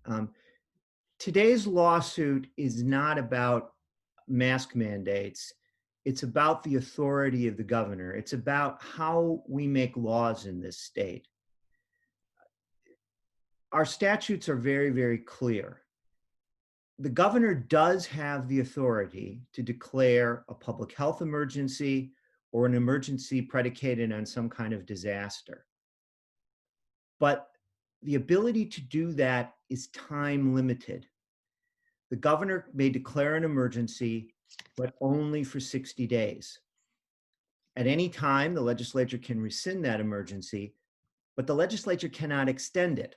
Um, Today's lawsuit is not about mask mandates. It's about the authority of the governor. It's about how we make laws in this state. Our statutes are very, very clear. The governor does have the authority to declare a public health emergency or an emergency predicated on some kind of disaster. But the ability to do that is time limited. The governor may declare an emergency, but only for 60 days. At any time, the legislature can rescind that emergency, but the legislature cannot extend it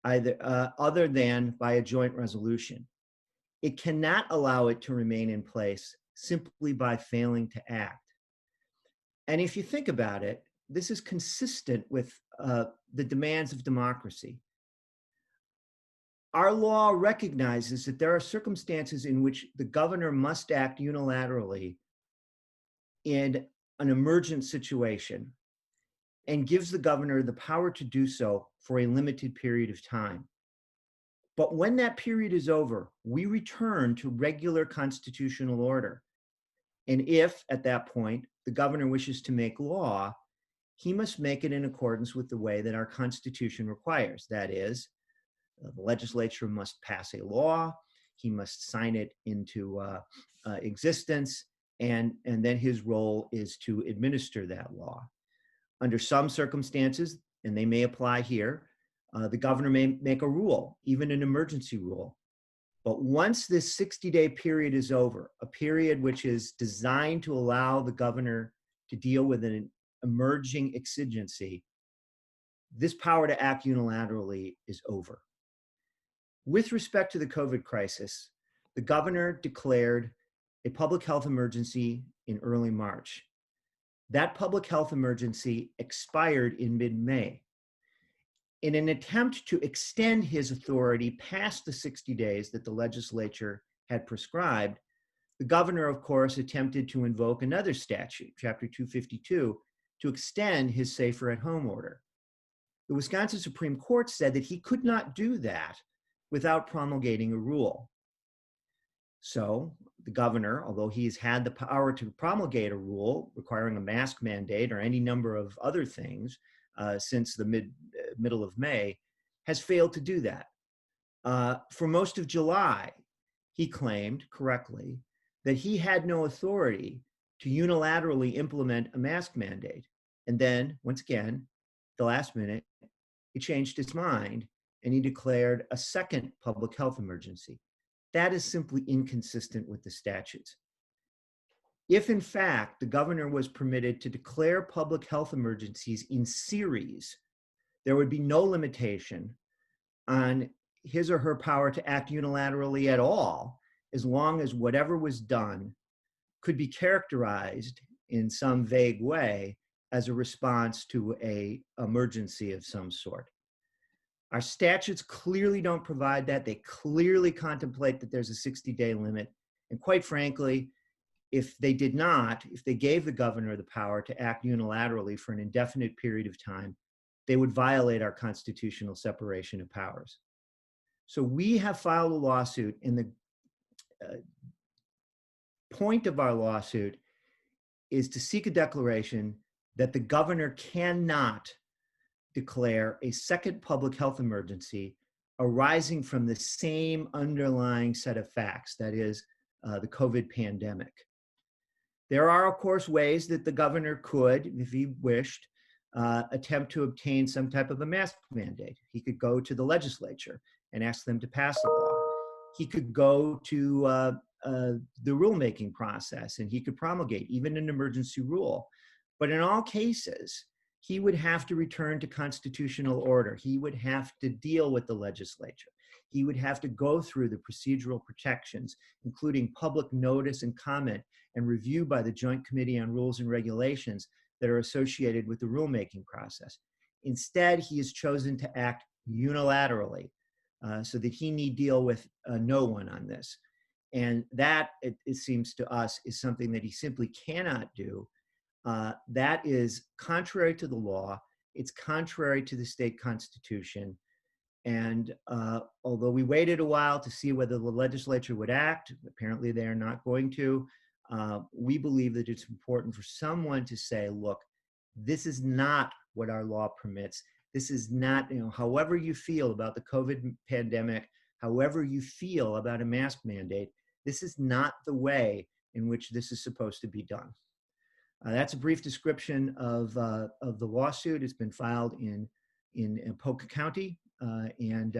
either other than by a joint resolution. It cannot allow it to remain in place simply by failing to act. And if you think about it, this is consistent with the demands of democracy. Our law recognizes that there are circumstances in which the governor must act unilaterally in an emergent situation and gives the governor the power to do so for a limited period of time. But when that period is over, we return to regular constitutional order. And if, at that point, the governor wishes to make law, he must make it in accordance with the way that our Constitution requires. That is, the legislature must pass a law, he must sign it into existence, and then his role is to administer that law. Under some circumstances, and they may apply here, the governor may make a rule, even an emergency rule. But once this 60-day period is over, a period which is designed to allow the governor to deal with an emerging exigency, this power to act unilaterally is over. With respect to the COVID crisis, the governor declared a public health emergency in early March. That public health emergency expired in mid-May. In an attempt to extend his authority past the 60 days that the legislature had prescribed, the governor, of course, attempted to invoke another statute, Chapter 252, to extend his safer at home order. The Wisconsin Supreme Court said that he could not do that without promulgating a rule. So the governor, although he's had the power to promulgate a rule requiring a mask mandate or any number of other things since the middle of May, has failed to do that. For most of July, he claimed correctly that he had no authority to unilaterally implement a mask mandate. And then, once again, the last minute, he changed his mind and he declared a second public health emergency. That is simply inconsistent with the statutes. If, in fact, the governor was permitted to declare public health emergencies in series, there would be no limitation on his or her power to act unilaterally at all, as long as whatever was done could be characterized in some vague way as a response to an emergency of some sort. Our statutes clearly don't provide that. They clearly contemplate that there's a 60-day limit. And quite frankly, if they did not, if they gave the governor the power to act unilaterally for an indefinite period of time, they would violate our constitutional separation of powers. So we have filed a lawsuit, and the point of our lawsuit is to seek a declaration that the governor cannot declare a second public health emergency arising from the same underlying set of facts, that is, the COVID pandemic. There are, of course, ways that the governor could, if he wished, attempt to obtain some type of a mask mandate. He could go to the legislature and ask them to pass a law. He could go to the rulemaking process and he could promulgate even an emergency rule. But in all cases, he would have to return to constitutional order. He would have to deal with the legislature. He would have to go through the procedural protections, including public notice and comment and review by the Joint Committee on Rules and Regulations that are associated with the rulemaking process. Instead, he has chosen to act unilaterally so that he need deal with no one on this. And that, it seems to us, is something that he simply cannot do. That is contrary to the law. It's contrary to the state constitution. And although we waited a while to see whether the legislature would act, apparently they are not going to. We believe that it's important for someone to say, look, this is not what our law permits. This is not, however you feel about the COVID pandemic, however you feel about a mask mandate, this is not the way in which this is supposed to be done. That's a brief description of the lawsuit. It's been filed in Polk County, and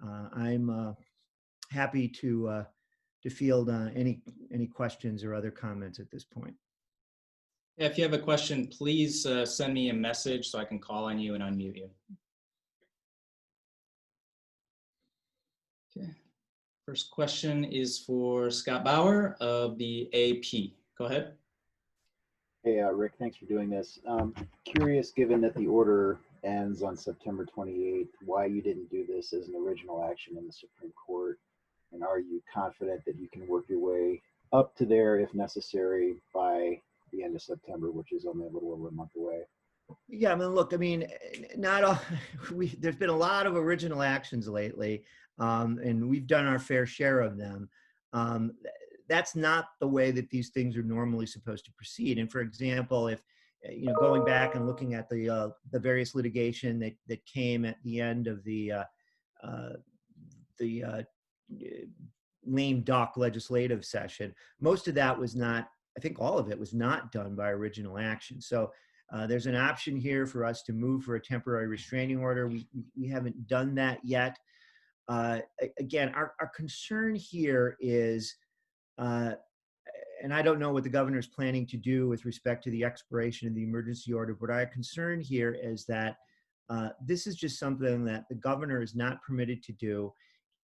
I'm happy to field any questions or other comments at this point. Yeah, if you have a question, please send me a message so I can call on you and unmute you. Okay. First question is for Scott Bauer of the AP. Go ahead. Hey, Rick, thanks for doing this. Curious, given that the order ends on September 28th, why you didn't do this as an original action in the Supreme Court? And are you confident that you can work your way up to there if necessary by the end of September, which is only a little over a month away? Yeah, I mean, look, I mean, not all, there's been a lot of original actions lately, and we've done our fair share of them. That's not the way that these things are normally supposed to proceed. And for example, if, going back and looking at the various litigation that came at the end of the lame duck legislative session, most of that was not, I think all of it was not done by original action. So there's an option here for us to move for a temporary restraining order. We haven't done that yet. Again, our concern here is, and I don't know what the governor is planning to do with respect to the expiration of the emergency order, but our concern here is that this is just something that the governor is not permitted to do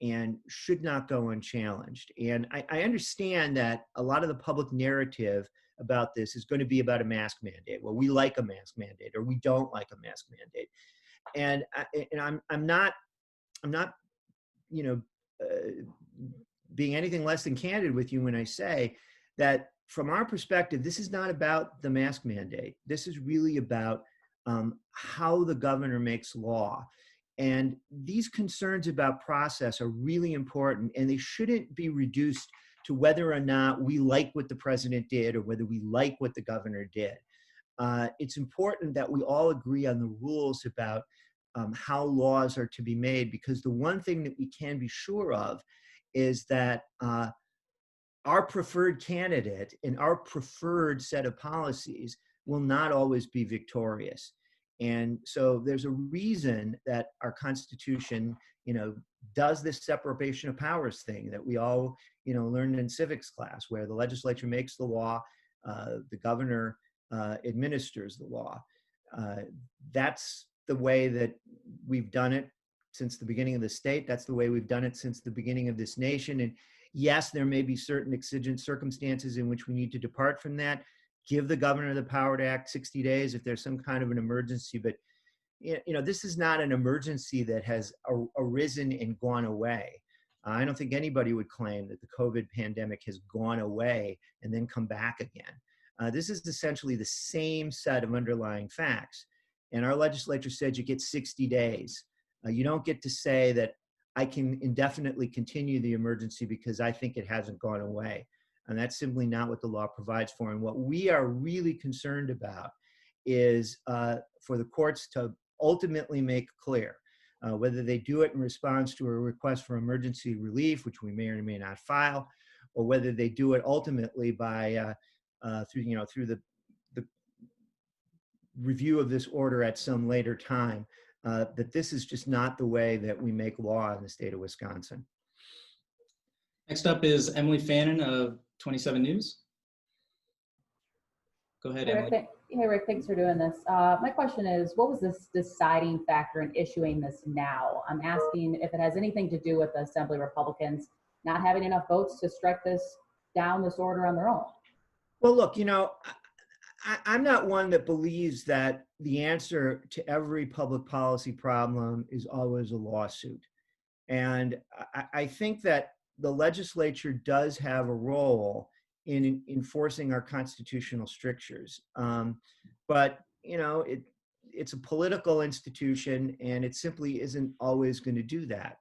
and should not go unchallenged. And I understand that a lot of the public narrative about this is going to be about a mask mandate. Well, we like a mask mandate, or we don't like a mask mandate. And I'm not being anything less than candid with you when I say that from our perspective, this is not about the mask mandate. This is really about how the governor makes law. And these concerns about process are really important, and they shouldn't be reduced to whether or not we like what the president did or whether we like what the governor did. It's important that we all agree on the rules about how laws are to be made, because the one thing that we can be sure of is that our preferred candidate and our preferred set of policies will not always be victorious. And so there's a reason that our Constitution, does this separation of powers thing that we all, learned in civics class, where the legislature makes the law, the governor administers the law. That's the way that we've done it since the beginning of the state. That's the way we've done it since the beginning of this nation. And yes, there may be certain exigent circumstances in which we need to depart from that. Give the governor the power to act 60 days if there's some kind of an emergency. But, this is not an emergency that has arisen and gone away. I don't think anybody would claim that the COVID pandemic has gone away and then come back again. This is essentially the same set of underlying facts. And our legislature said you get 60 days. You don't get to say that I can indefinitely continue the emergency because I think it hasn't gone away. And that's simply not what the law provides for. And what we are really concerned about is for the courts to ultimately make clear whether they do it in response to a request for emergency relief, which we may or may not file, or whether they do it ultimately by through the review of this order at some later time, that this is just not the way that we make law in the state of Wisconsin. Next up is Emily Fannin of 27 News. Go ahead, Emily. Hey, Rick, thanks for doing this. My question is, what was this deciding factor in issuing this now? I'm asking if it has anything to do with the Assembly Republicans not having enough votes to strike this order on their own. Well, look, I'm not one that believes that the answer to every public policy problem is always a lawsuit. And I think that the legislature does have a role in enforcing our constitutional strictures. But, it's a political institution, and it simply isn't always going to do that.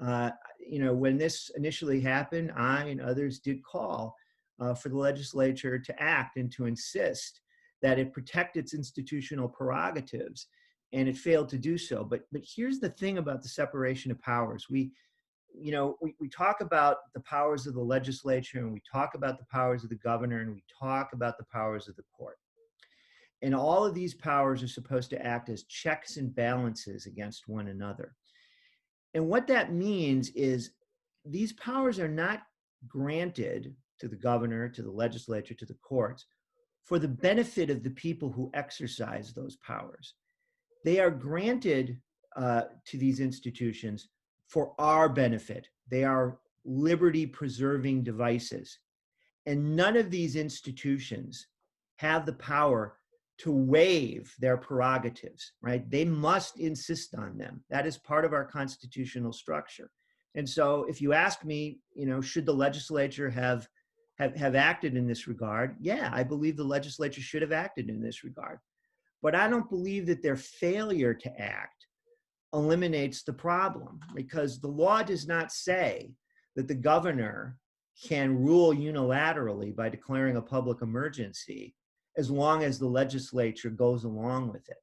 When this initially happened, I and others did call for the legislature to act and to insist that it protect its institutional prerogatives, and it failed to do so. But here's the thing about the separation of powers. We talk about the powers of the legislature, and we talk about the powers of the governor, and we talk about the powers of the court. And all of these powers are supposed to act as checks and balances against one another. And what that means is these powers are not granted to the governor, to the legislature, to the courts for the benefit of the people who exercise those powers. They are granted to these institutions for our benefit. They are liberty-preserving devices. And none of these institutions have the power to waive their prerogatives, right? They must insist on them. That is part of our constitutional structure. And so if you ask me, should the legislature have acted in this regard? Yeah, I believe the legislature should have acted in this regard. But I don't believe that their failure to act eliminates the problem, because the law does not say that the governor can rule unilaterally by declaring a public emergency as long as the legislature goes along with it.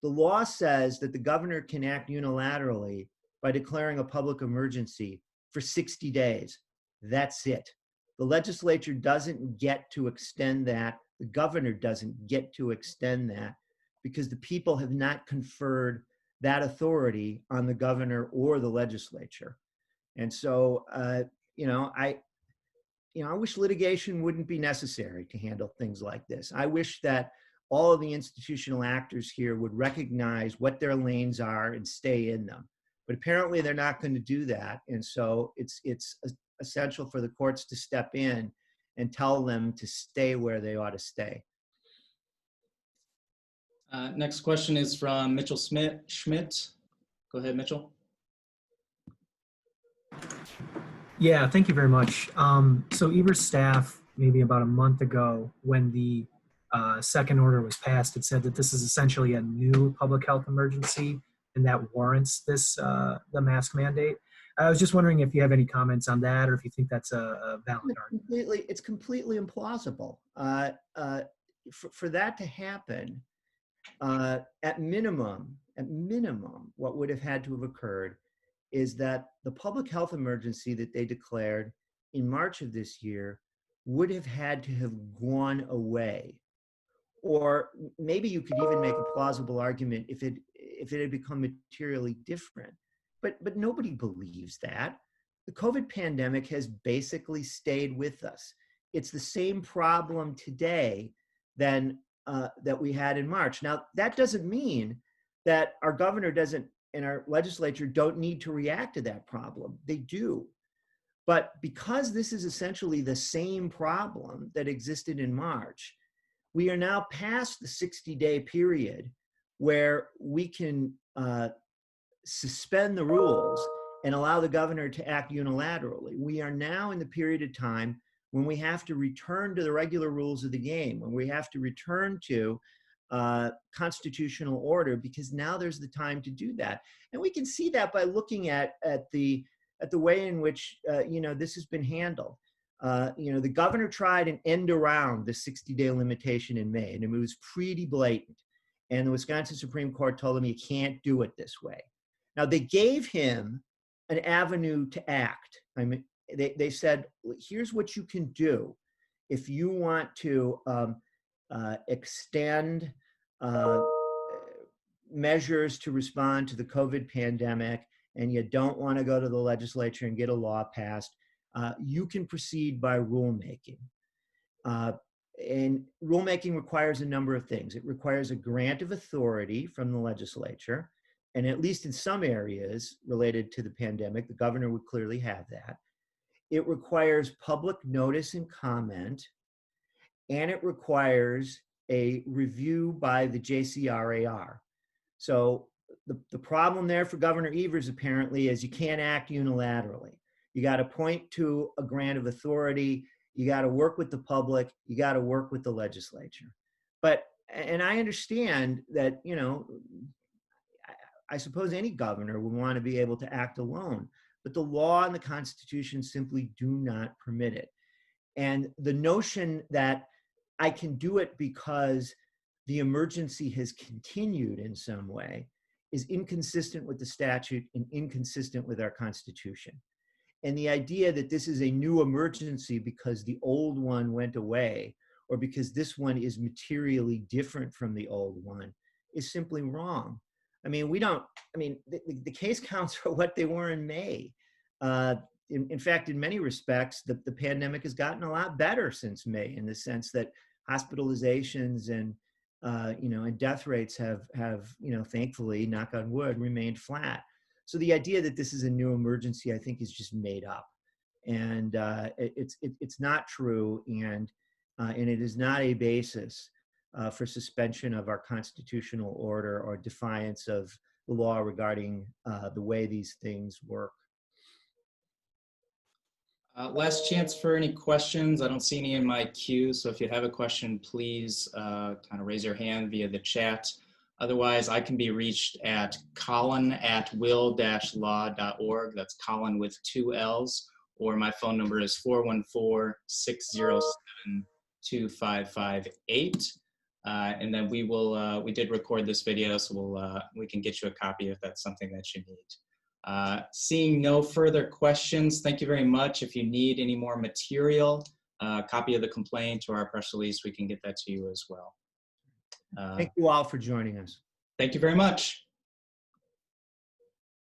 The law says that the governor can act unilaterally by declaring a public emergency for 60 days. That's it. The legislature doesn't get to extend that. The governor doesn't get to extend that, because the people have not conferred that authority on the governor or the legislature. And so, I wish litigation wouldn't be necessary to handle things like this. I wish that all of the institutional actors here would recognize what their lanes are and stay in them. But apparently they're not going to do that. And so it's essential for the courts to step in and tell them to stay where they ought to stay. Next question is from Mitchell Schmidt. Go ahead, Mitchell. Yeah, thank you very much. So Evers staff, maybe about a month ago, when the second order was passed, it said that this is essentially a new public health emergency and that warrants this, the mask mandate. I was just wondering if you have any comments on that, or if you think that's a valid argument. It's completely implausible. For that to happen, at minimum, what would have had to have occurred is that the public health emergency that they declared in March of this year would have had to have gone away. Or maybe you could even make a plausible argument if it had become materially different. But nobody believes that. The COVID pandemic has basically stayed with us. It's the same problem today that we had in March. Now, that doesn't mean that our governor doesn't and our legislature don't need to react to that problem. They do. But because this is essentially the same problem that existed in March, we are now past the 60-day period where we can suspend the rules and allow the governor to act unilaterally. We are now in the period of time when we have to return to the regular rules of the game, when we have to return to constitutional order, because now there's the time to do that. And we can see that by looking at the way in which this has been handled. The governor tried an end around the 60-day limitation in May, and it was pretty blatant. And the Wisconsin Supreme Court told him you can't do it this way. Now, they gave him an avenue to act. I mean, they said, here's what you can do if you want to extend measures to respond to the COVID pandemic, and you don't want to go to the legislature and get a law passed. You can proceed by rulemaking. And rulemaking requires a number of things. It requires a grant of authority from the legislature, and at least in some areas related to the pandemic, the governor would clearly have that. It requires public notice and comment, and it requires a review by the JCRAR. So the problem there for Governor Evers apparently is you can't act unilaterally. You got to point to a grant of authority. You got to work with the public. You got to work with the legislature. But And I understand that, you know, I suppose any governor would want to be able to act alone, but the law and the Constitution simply do not permit it. And the notion that I can do it because the emergency has continued in some way is inconsistent with the statute and inconsistent with our Constitution. And the idea that this is a new emergency because the old one went away, or because this one is materially different from the old one, is simply wrong. I mean, the case counts are what they were in May. In fact, in many respects, the pandemic has gotten a lot better since May, in the sense that hospitalizations and and death rates have thankfully, knock on wood, remained flat. So the idea that this is a new emergency, I think, is just made up, and it's not true, and it is not a basis for suspension of our constitutional order or defiance of the law regarding the way these things work. Last chance for any questions. I don't see any in my queue, so if you have a question, please kind of raise your hand via the chat. Otherwise, I can be reached at colin@will-law.org. That's Colin with 2 L's, or my phone number is 414-607-2558. And then we did record this video, so we can get you a copy if that's something that you need. Seeing no further questions, thank you very much. If you need any more material, a copy of the complaint or our press release, we can get that to you as well. Thank you all for joining us. Thank you very much.